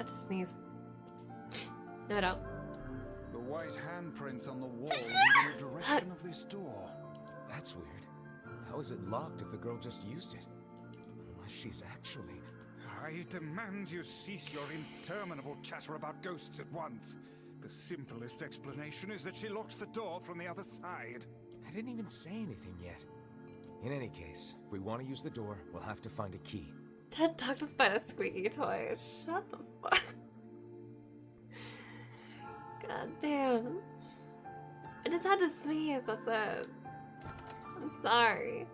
have to sneeze. No, I don't. The white handprints on the wall lead in the direction of this door. That's weird. How is it locked if the girl just used it? Unless she's actually... I demand you cease your interminable chatter about ghosts at once. The simplest explanation is that she locked the door from the other side. I didn't even say anything yet. In any case, if we want to use the door, we'll have to find a key. Ted talked us by a squeaky toy. Shut the fuck. God damn. I just had to sneeze, that's it. I'm sorry.